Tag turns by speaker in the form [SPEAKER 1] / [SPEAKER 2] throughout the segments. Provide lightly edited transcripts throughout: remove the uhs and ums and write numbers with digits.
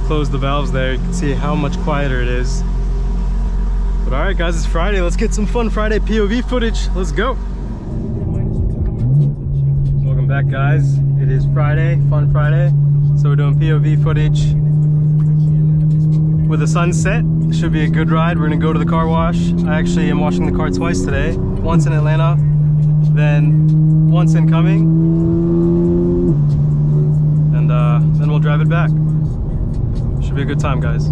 [SPEAKER 1] closed the valves there, you can see how much quieter it is. But all right, guys, it's Friday. Let's get some fun Friday POV footage. Let's go. Welcome back, guys. It is Friday, fun Friday. So we're doing POV footage with the sunset. Should be a good ride. We're gonna go to the car wash. I actually am washing the car twice today. Once in Atlanta, then once incoming, and then we'll drive it back. Should be a good time, guys.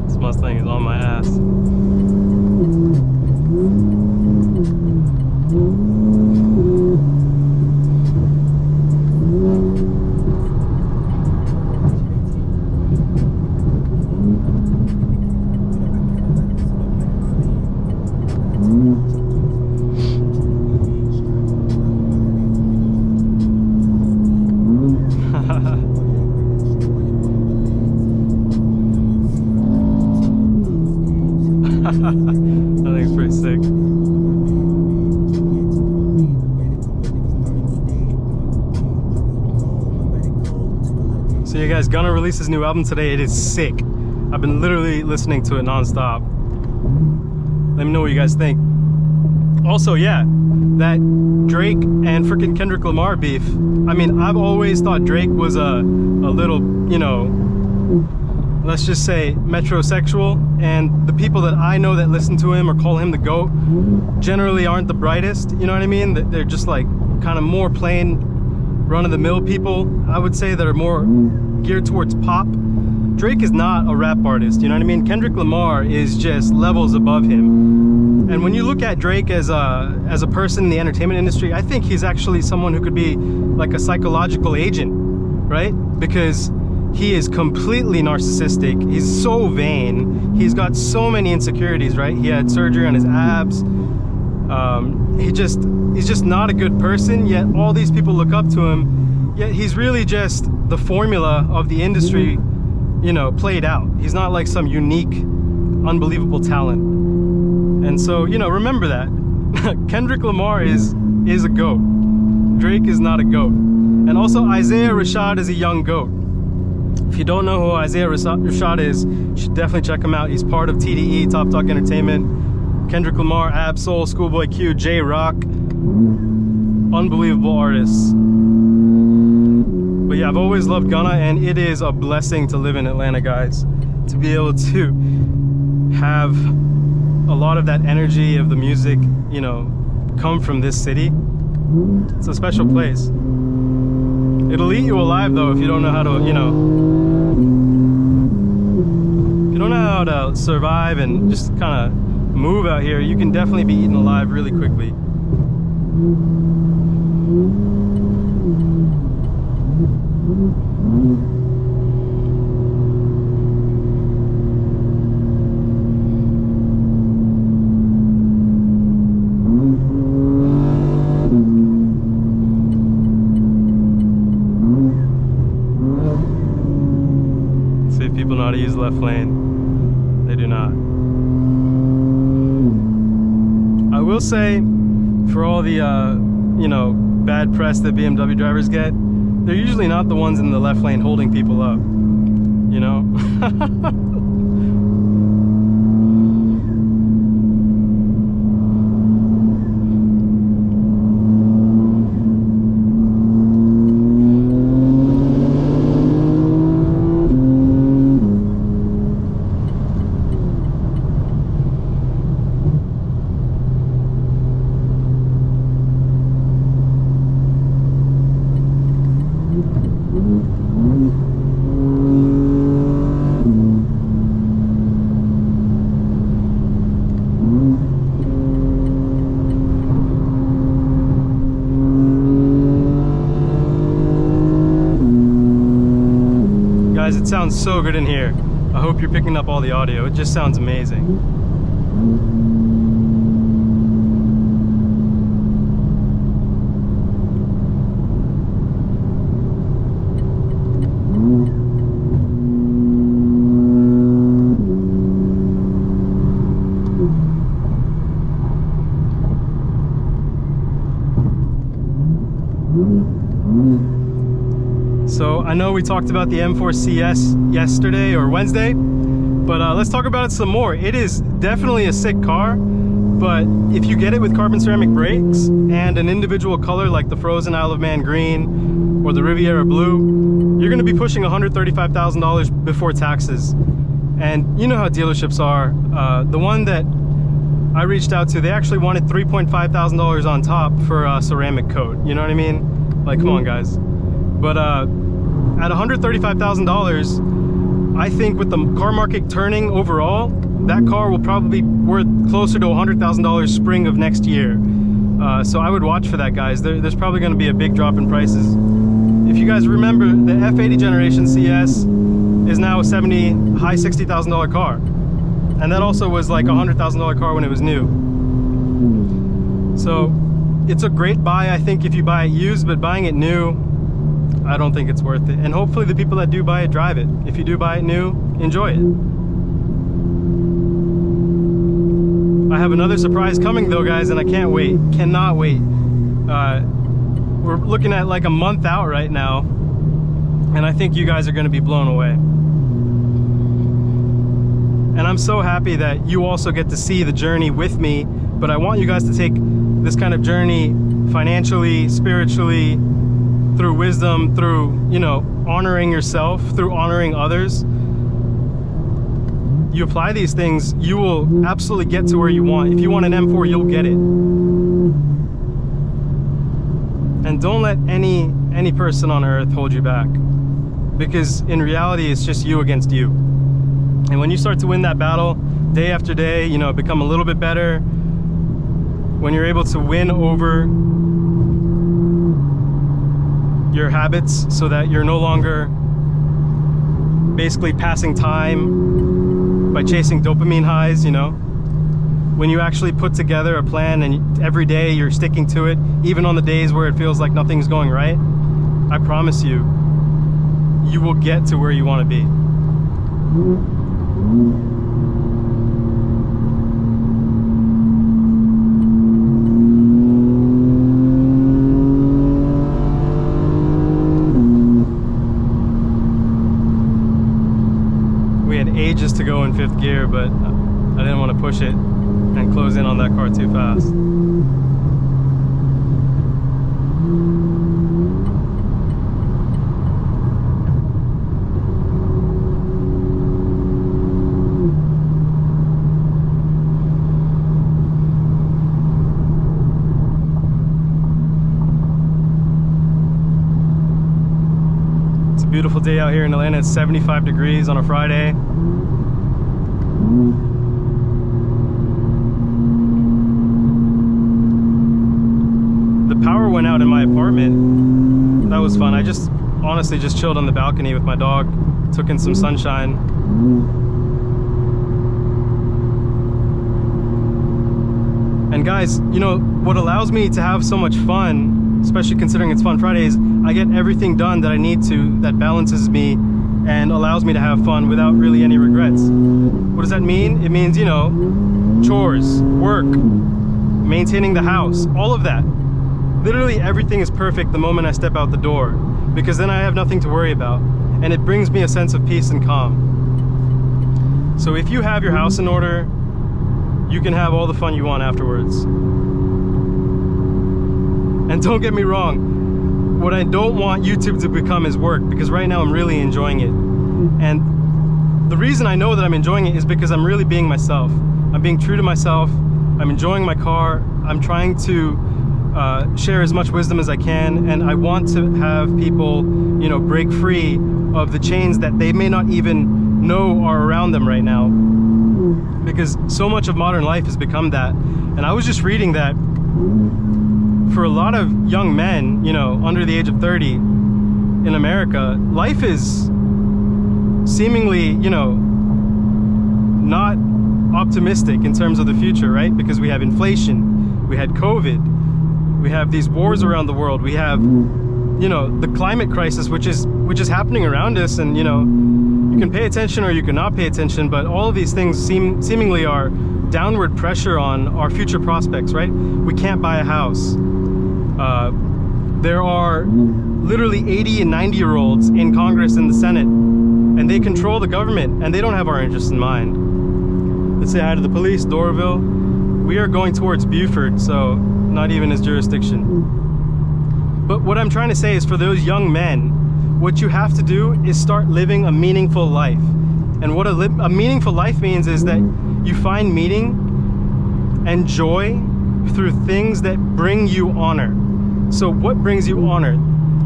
[SPEAKER 1] This Mustang is on my ass. I think it's pretty sick. So you guys, Gunna released his new album today. It is sick. I've been literally listening to it non-stop. Let me know what you guys think. Also, yeah, that Drake and freaking Kendrick Lamar beef. I mean, I've always thought Drake was a little, you know, let's just say metrosexual, and the people that I know that listen to him or call him the GOAT generally aren't the brightest, you know what I mean? They're just like kind of more plain run-of-the-mill people, I would say, that are more geared towards pop. Drake is not a rap artist, you know what I mean? Kendrick Lamar is just levels above him. And when you look at Drake as a person in the entertainment industry, I think he's actually someone who could be like a psychological agent, right? Because he is completely narcissistic. He's so vain. He's got so many insecurities, right? He had surgery on his abs. He's just not a good person, yet all these people look up to him. Yet he's really just the formula of the industry, you know, played out. He's not like some unique, unbelievable talent. And so, you know, remember that. Kendrick Lamar is a GOAT. Drake is not a GOAT. And also Isaiah Rashad is a young GOAT. If you don't know who Isaiah Rashad is, you should definitely check him out. He's part of TDE, Top Talk Entertainment. Kendrick Lamar, Absol, Schoolboy Q, J-Rock. Unbelievable artists. But yeah, I've always loved Gunna, and it is a blessing to live in Atlanta, guys. To be able to have a lot of that energy of the music, you know, come from this city. It's a special place. It'll eat you alive though if you don't know how to, you know, if you don't know how to survive and just kind of move out here, you can definitely be eaten alive really quickly. People know how to use left lane. They do not. I will say, for all the you know, bad press that BMW drivers get, they're usually not the ones in the left lane holding people up, you know? It sounds so good in here. I hope you're picking up all the audio. It just sounds amazing. So I know we talked about the M4 CS yesterday or Wednesday, but let's talk about it some more. It is definitely a sick car, but if you get it with carbon ceramic brakes and an individual color like the Frozen Isle of Man green or the Riviera blue, you're gonna be pushing $135,000 before taxes. And you know how dealerships are. The one that I reached out to, they actually wanted $3,500 on top for a ceramic coat. You know what I mean? Like, come on, guys. But at $135,000, I think with the car market turning overall, that car will probably be worth closer to $100,000 spring of next year. So I would watch for that, guys. There's probably going to be a big drop in prices. If you guys remember, the F80 generation CS is now a high $60,000 car. And that also was like a $100,000 car when it was new. So it's a great buy, I think, if you buy it used, but buying it new, I don't think it's worth it. And hopefully the people that do buy it drive it. If you do buy it new, enjoy it. I have another surprise coming though, guys, and I can't wait. Cannot wait. We're looking at like a month out right now, and I think you guys are gonna be blown away. And I'm so happy that you also get to see the journey with me, but I want you guys to take this kind of journey financially, spiritually, through wisdom, through, you know, honoring yourself, through honoring others. You apply these things, you will absolutely get to where you want. If you want an M4, you'll get it. And don't let any person on earth hold you back, because in reality, it's just you against you. And when you start to win that battle day after day, you know, become a little bit better, when you're able to win over your habits so that you're no longer basically passing time by chasing dopamine highs, you know, when you actually put together a plan and every day you're sticking to it, even on the days where it feels like nothing's going right, I promise you, you will get to where you want to be. Ages to go in 5th gear, but I didn't want to push it and close in on that car too fast. It's a beautiful day out here in Atlanta. It's 75 degrees on a Friday. The power went out in my apartment. That was fun. I just honestly just chilled on the balcony with my dog, took in some sunshine. And guys, you know, what allows me to have so much fun, especially considering it's Fun Fridays, I get everything done that I need to, that balances me and allows me to have fun without really any regrets. What does that mean? It means, you know, chores, work, maintaining the house, all of that. Literally everything is perfect the moment I step out the door, because then I have nothing to worry about, and it brings me a sense of peace and calm. So if you have your house in order, you can have all the fun you want afterwards. And don't get me wrong, what I don't want YouTube to become is work, because right now I'm really enjoying it. And the reason I know that I'm enjoying it is because I'm really being myself. I'm being true to myself. I'm enjoying my car. I'm trying to share as much wisdom as I can, and I want to have people, you know, break free of the chains that they may not even know are around them right now, because so much of modern life has become that. And I was just reading that for a lot of young men, you know, under the age of 30 in America, life is seemingly, you know, not optimistic in terms of the future, right? Because we have inflation, we had COVID, we have these wars around the world, we have, you know, the climate crisis, which is happening around us, and you know, you can pay attention or you cannot pay attention, but all of these things seemingly are downward pressure on our future prospects, right? We can't buy a house. There are literally 80 and 90-year-olds in Congress and the Senate, and they control the government, and they don't have our interests in mind. Let's say hi to the police, Doraville. We are going towards Buford, so not even his jurisdiction. But what I'm trying to say is, for those young men, what you have to do is start living a meaningful life. And what a meaningful life means is that you find meaning and joy through things that bring you honor. So what brings you honor?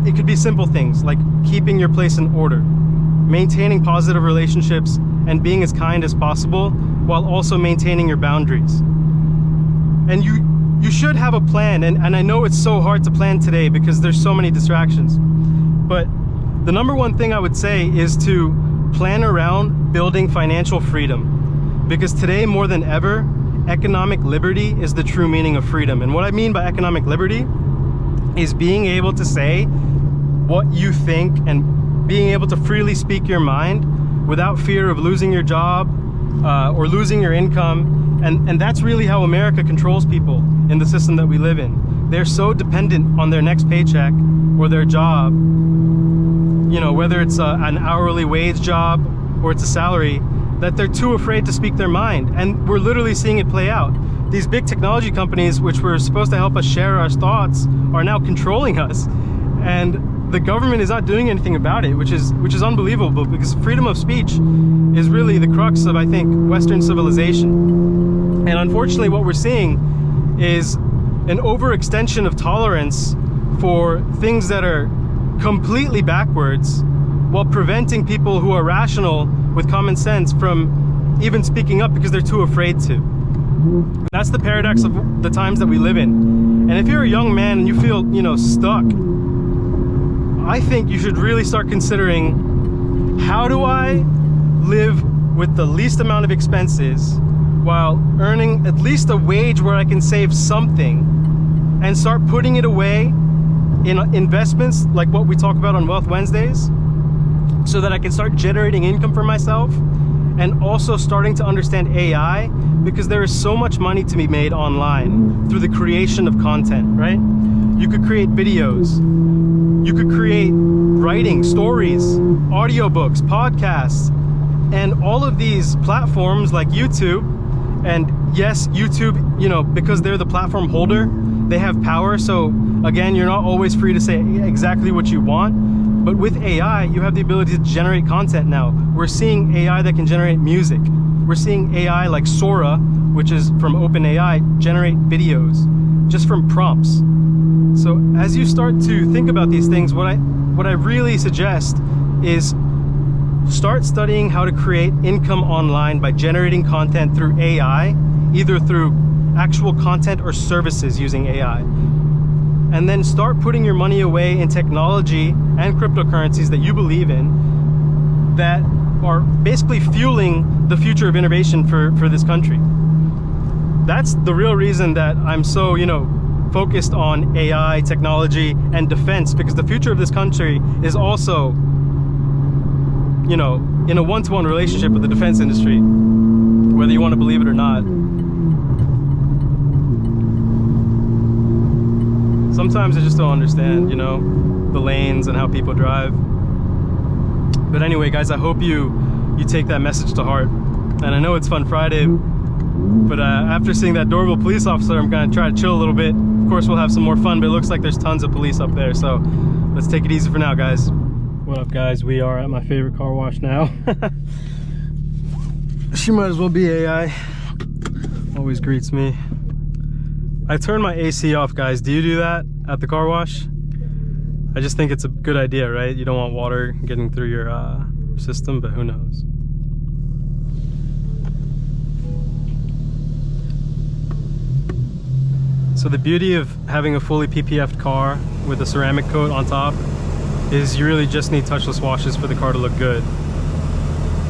[SPEAKER 1] It could be simple things like keeping your place in order, maintaining positive relationships, and being as kind as possible while also maintaining your boundaries. And you should have a plan, and I know it's so hard to plan today because there's so many distractions. But the number one thing I would say is to plan around building financial freedom. Because today, more than ever, economic liberty is the true meaning of freedom. And what I mean by economic liberty is being able to say what you think and being able to freely speak your mind without fear of losing your job or losing your income. And that's really how America controls people in the system that we live in. They're so dependent on their next paycheck or their job, you know, whether it's an hourly wage job or it's a salary, that they're too afraid to speak their mind. And we're literally seeing it play out. These big technology companies, which were supposed to help us share our thoughts, are now controlling us. And the government is not doing anything about it, which is unbelievable, because freedom of speech is really the crux of, I think, Western civilization. And unfortunately, what we're seeing is an overextension of tolerance for things that are completely backwards, while preventing people who are rational with common sense from even speaking up because they're too afraid to. That's the paradox of the times that we live in. And if you're a young man and you feel, you know, stuck, I think you should really start considering, how do I live with the least amount of expenses while earning at least a wage where I can save something, and start putting it away in investments like what we talk about on Wealth Wednesdays, so that I can start generating income for myself, and also starting to understand AI, because there is so much money to be made online through the creation of content, right? You could create videos, you could create writing, stories, audiobooks, podcasts, and all of these platforms like YouTube. And yes, YouTube, you know, because they're the platform holder, they have power. So again, you're not always free to say exactly what you want. But with AI, you have the ability to generate content now. We're seeing AI that can generate music. We're seeing AI like Sora, which is from OpenAI, generate videos just from prompts. So as you start to think about these things, what I really suggest is start studying how to create income online by generating content through AI, either through actual content or services using AI. And then start putting your money away in technology and cryptocurrencies that you believe in, that are basically fueling the future of innovation for this country. That's the real reason that I'm so, you know, focused on AI, technology, and defense, because the future of this country is also, you know, in a one-to-one relationship with the defense industry, whether you want to believe it or not. Sometimes I just don't understand, you know, the lanes and how people drive. But anyway, guys, I hope you take that message to heart. And I know it's Fun Friday, but after seeing that Doraville police officer, I'm gonna try to chill a little bit. Of course, we'll have some more fun, but it looks like there's tons of police up there, so let's take it easy for now, guys. What up, guys? We are at my favorite car wash now. She might as well be AI. Always greets me. I turned my AC off, guys. Do you do that at the car wash? I just think it's a good idea, right? You don't want water getting through your system, but who knows? So the beauty of having a fully PPF'd car with a ceramic coat on top is you really just need touchless washes for the car to look good.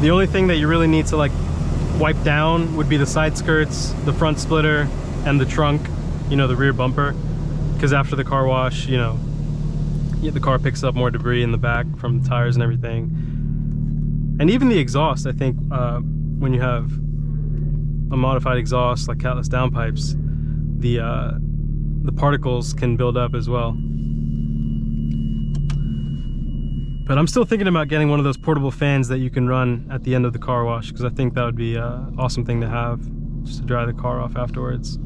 [SPEAKER 1] The only thing that you really need to like wipe down would be the side skirts, the front splitter, and the trunk, you know, the rear bumper, because after the car wash, you know, the car picks up more debris in the back from the tires and everything. And even the exhaust, I think when you have a modified exhaust like catless downpipes, the particles can build up as well. But I'm still thinking about getting one of those portable fans that you can run at the end of the car wash, because I think that would be an awesome thing to have, just to dry the car off afterwards.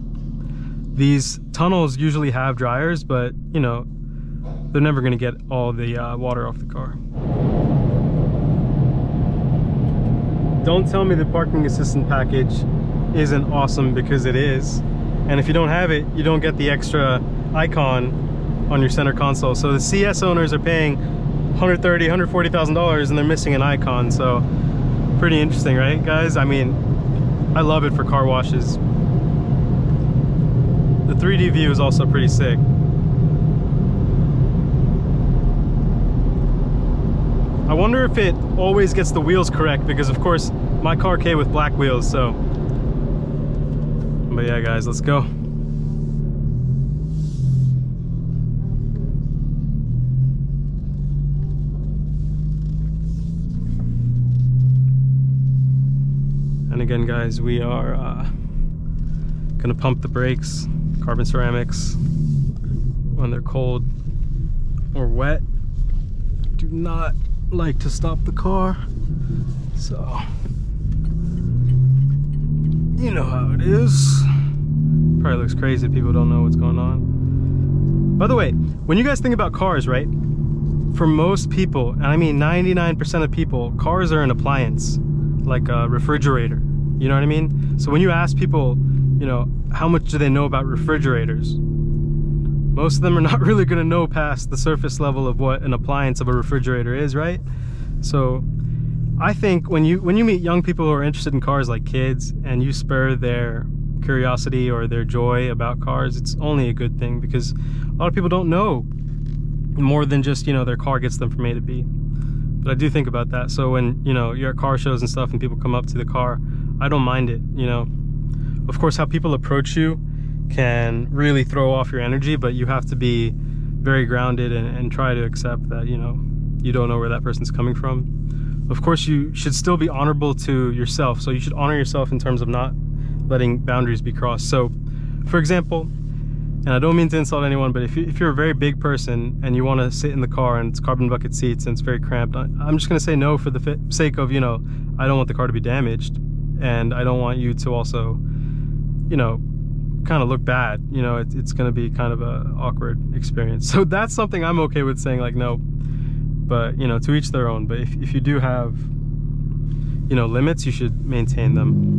[SPEAKER 1] These tunnels usually have dryers, but you know, they're never going to get all the water off the car. Don't tell me the parking assistant package isn't awesome, because it is. And if you don't have it, you don't get the extra icon on your center console. So the CS owners are paying $130,000, $140,000 and they're missing an icon. So pretty interesting, right guys? I mean, I love it for car washes. The 3D view is also pretty sick. I wonder if it always gets the wheels correct, because of course my car came with black wheels, so. But yeah guys, let's go. And again guys, we are gonna pump the brakes, carbon ceramics, when they're cold or wet. Do not like to stop the car, so you know how it is. Probably looks crazy if people don't know what's going on. By the way, when you guys think about cars, right, for most people, and I mean 99% of people, cars are an appliance, like a refrigerator, you know what I mean? So when you ask people, you know, how much do they know about refrigerators, most of them are not really going to know past the surface level of what an appliance of a refrigerator is, right? So I think when you meet young people who are interested in cars, like kids, and you spur their curiosity or their joy about cars, it's only a good thing, because a lot of people don't know more than just, you know, their car gets them from A to B. But I do think about that. So when, you know, you're at car shows and stuff and people come up to the car, I don't mind it, you know. Of course, how people approach you can really throw off your energy, but you have to be very grounded and try to accept that, you know, you don't know where that person's coming from. Of course, you should still be honorable to yourself. So you should honor yourself in terms of not letting boundaries be crossed. So for example, and I don't mean to insult anyone, but if you're a very big person and you want to sit in the car and it's carbon bucket seats and it's very cramped, I'm just going to say no for the sake of, you know, I don't want the car to be damaged, and I don't want you to also, you know, kind of look bad. You know, it's going to be kind of a awkward experience. So that's something I'm okay with saying, like, no. But, you know, to each their own. But if you do have, you know, limits, you should maintain them.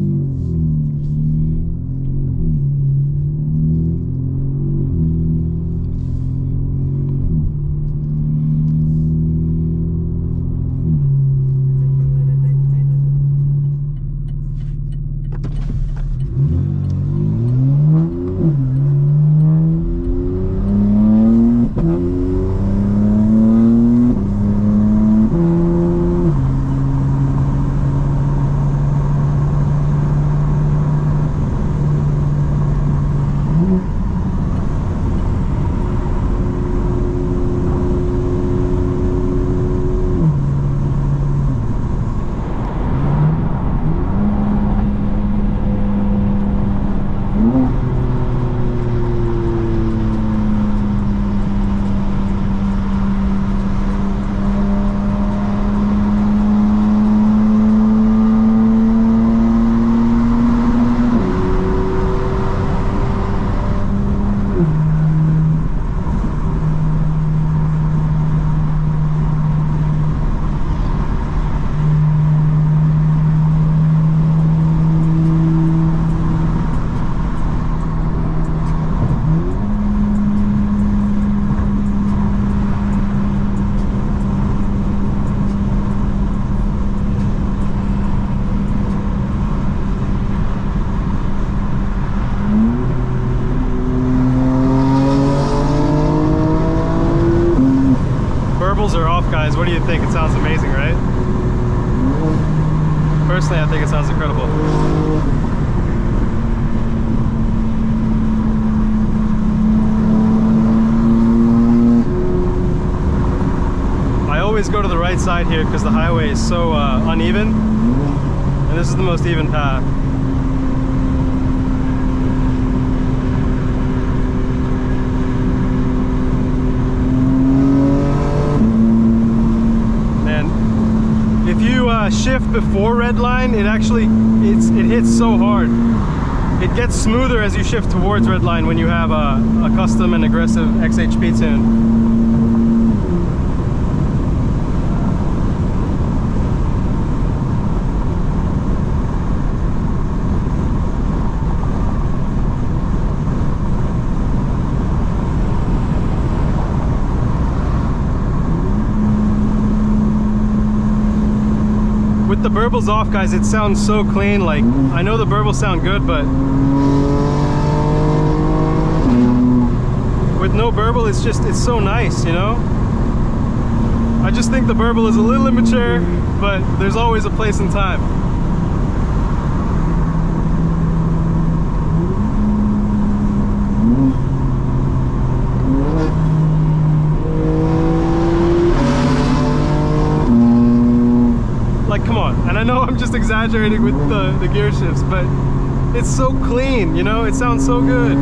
[SPEAKER 1] Are off, guys. What do you think? It sounds amazing, right? I think it sounds incredible. I always go to the right side here because the highway is so uneven, and this is the most even path. If you shift before red line, it hits so hard. It gets smoother as you shift towards red line when you have a custom and aggressive XHP tune. With the burbles off, guys, it sounds so clean. Like, I know the burbles sound good, but with no burble, it's so nice, you know? I just think the burble is a little immature, but there's always a place and time. Like, come on. And I know I'm just exaggerating with the gear shifts, but it's so clean, you know? It sounds so good.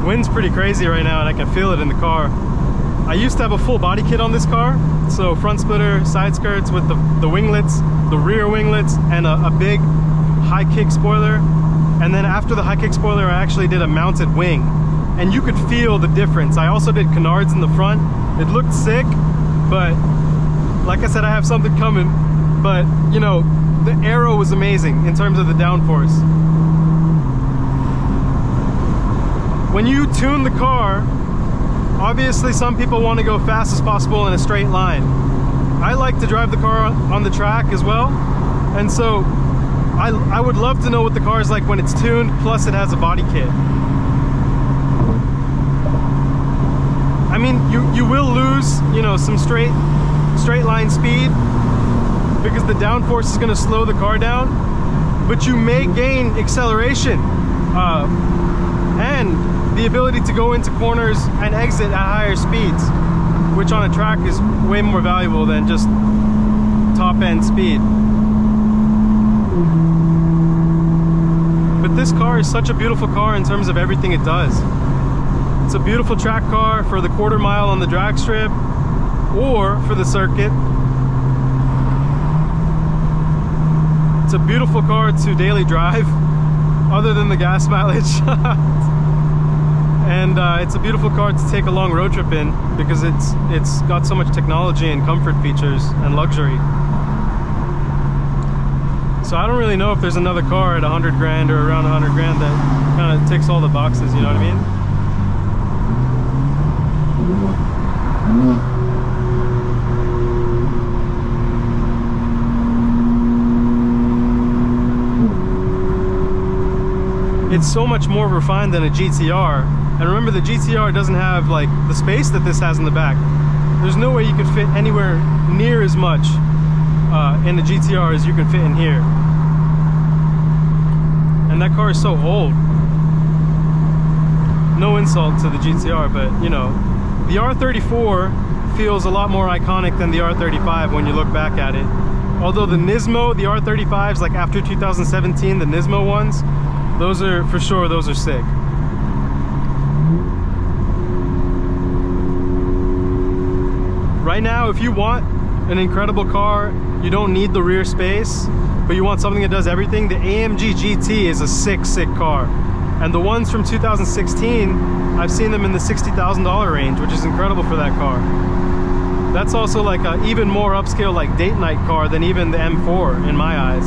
[SPEAKER 1] Wind's pretty crazy right now and I can feel it in the car. I used to have a full body kit on this car, so front splitter, side skirts with the winglets, the rear winglets, and a big high kick spoiler. And then after the high kick spoiler, I actually did a mounted wing. and you could feel the difference. I also did canards in the front. It looked sick, but like I said, I have something coming. But you know, the aero was amazing in terms of the downforce. When you tune the car, obviously some people want to go fast as possible in a straight line. I like to drive the car on the track as well, and so I would love to know what the car is like when it's tuned, plus it has a body kit. I mean, you will lose, you know, some straight line speed because the downforce is going to slow the car down, but you may gain acceleration and the ability to go into corners and exit at higher speeds, which on a track is way more valuable than just top end speed. But this car is such a beautiful car in terms of everything it does. It's a beautiful track car for the quarter mile on the drag strip or for the circuit. It's a beautiful car to daily drive, other than the gas mileage. And it's a beautiful car to take a long road trip in because it's got so much technology and comfort features and luxury. So I don't really know if there's another car at 100 grand or around 100 grand that kind of ticks all the boxes, you know what I mean? It's so much more refined than a GTR. And remember, the GTR doesn't have like the space that this has in the back. There's no way you could fit anywhere near as much in the GTR as you can fit in here. And that car is so old. No insult to the GTR, but you know, the R34 feels a lot more iconic than the R35 when you look back at it. Although the Nismo, the R35s, like after 2017, the Nismo ones, those are, for sure, those are sick. Right now, if you want an incredible car, you don't need the rear space, but you want something that does everything, the AMG GT is a sick car. And the ones from 2016, I've seen them in the $60,000 range, which is incredible for that car. That's also like an even more upscale, like date night car than even the M4 in my eyes.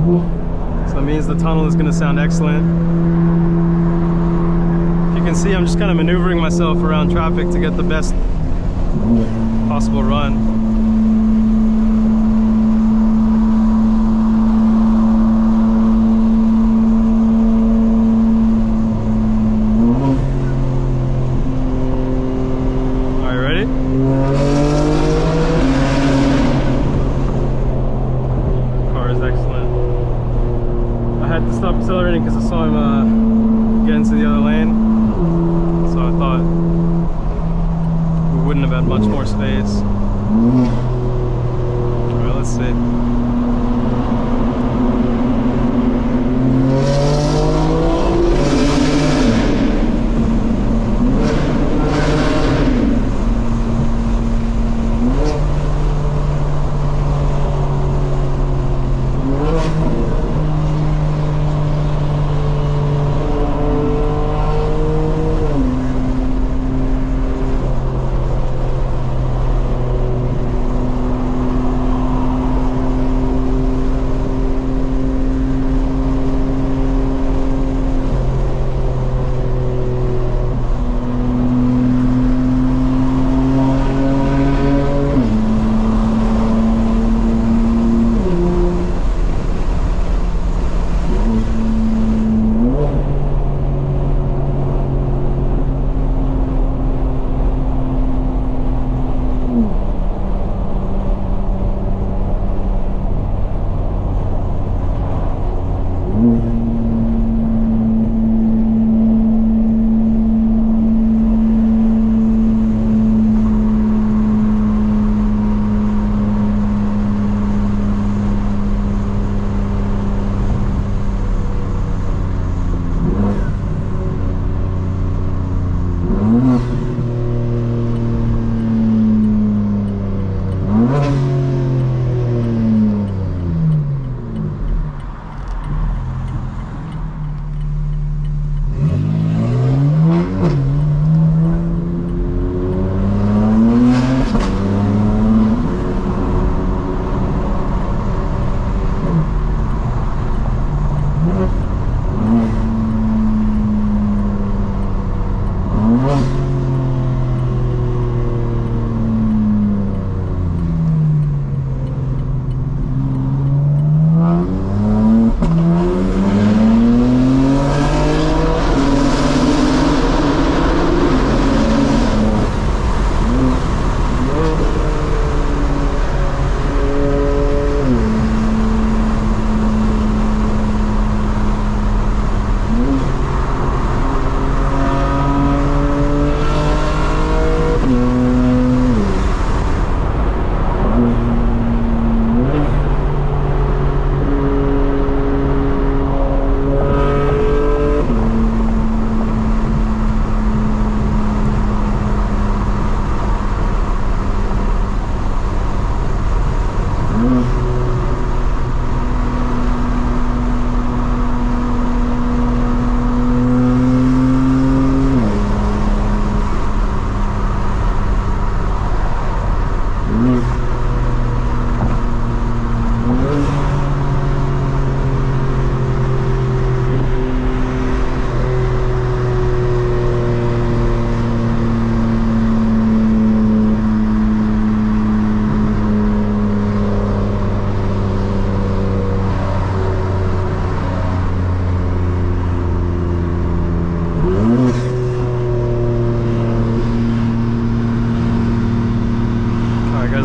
[SPEAKER 1] So that means the tunnel is gonna sound excellent. If you can see, I'm just kind of maneuvering myself around traffic to get the best possible run. Stop accelerating because I saw him get into the other lane, so I thought we wouldn't have had much more space. Alright, let's see.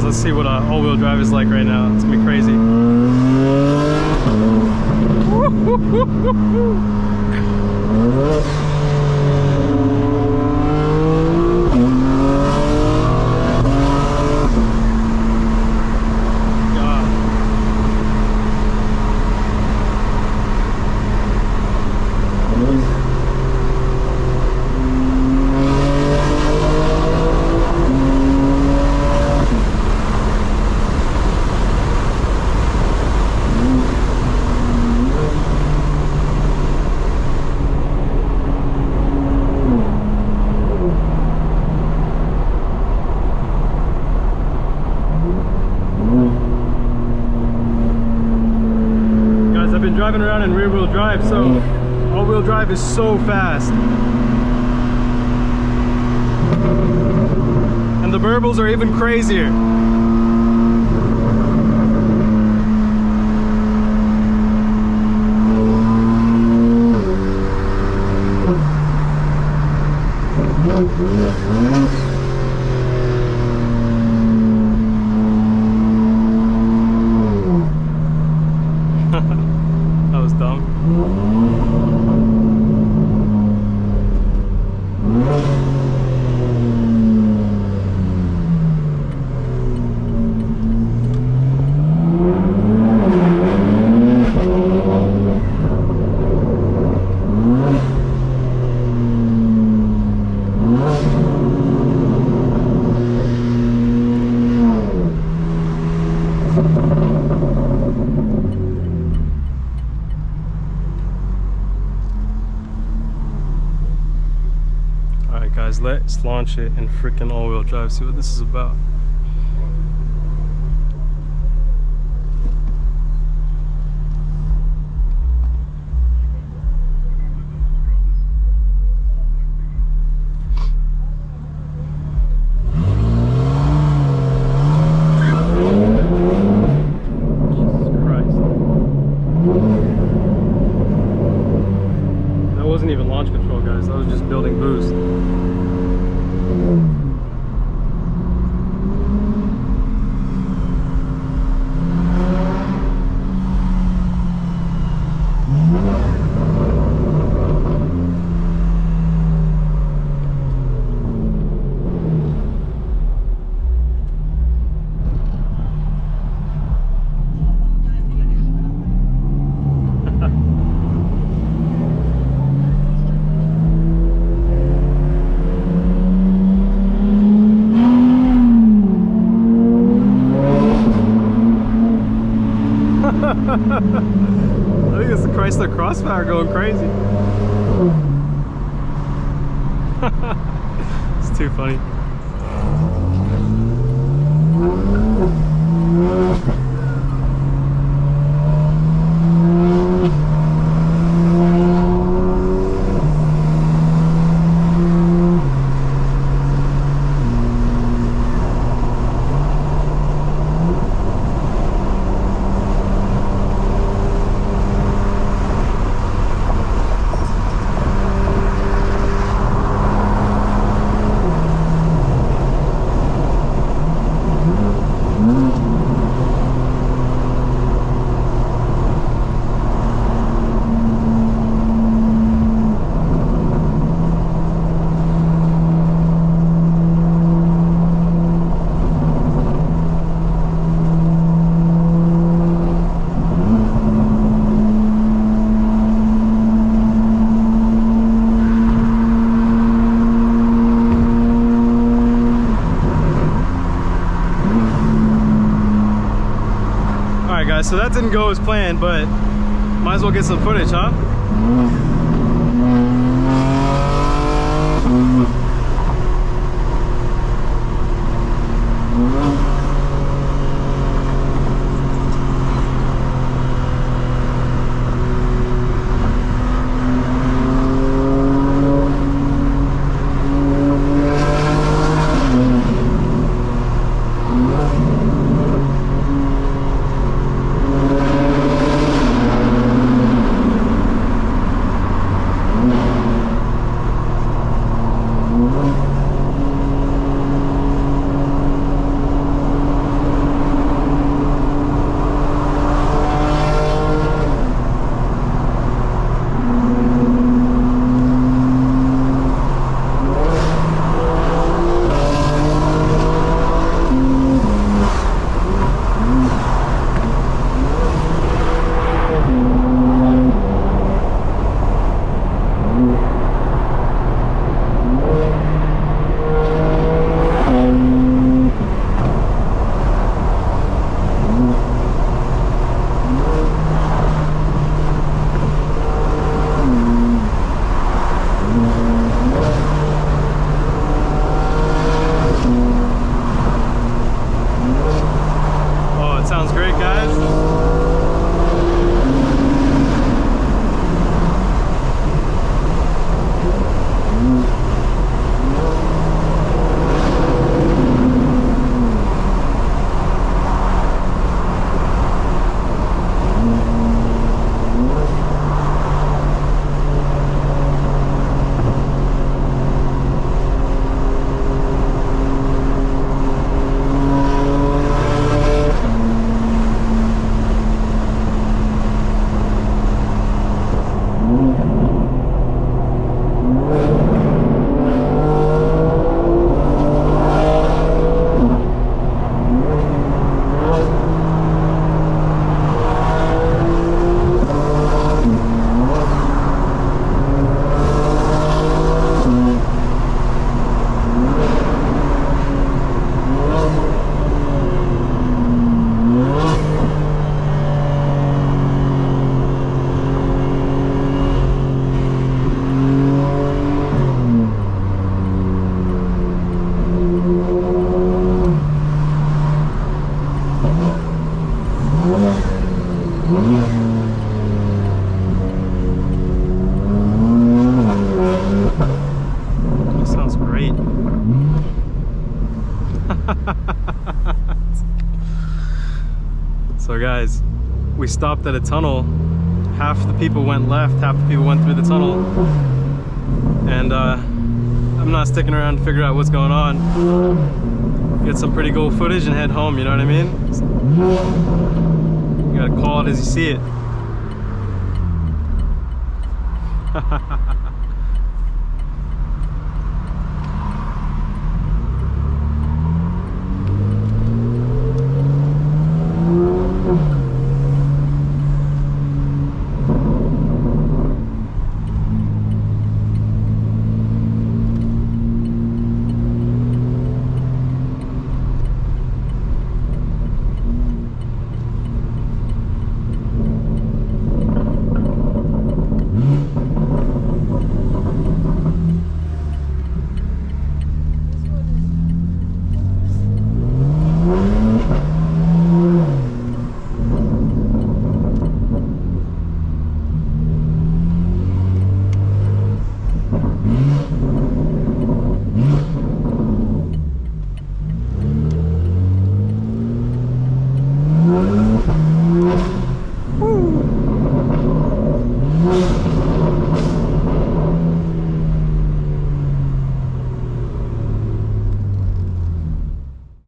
[SPEAKER 1] Let's see what all-wheel drive is like right now. It's gonna be crazy. running rear wheel drive, so all wheel drive is so fast. And the burbles are even crazier. That was dumb. Guys, let's launch it in freaking all-wheel drive, see what this is about. Jesus Christ. That wasn't even launch control, guys. That was just building boost. I think it's the Chrysler Crossfire going crazy. It's too funny. Guys, so that didn't go as planned, but might as well get some footage, huh? So guys, we stopped at a tunnel. Half the people went left, half the people went through the tunnel. And I'm not sticking around to figure out what's going on. Get some pretty cool footage and head home, you know what I mean? You gotta call it as you see it.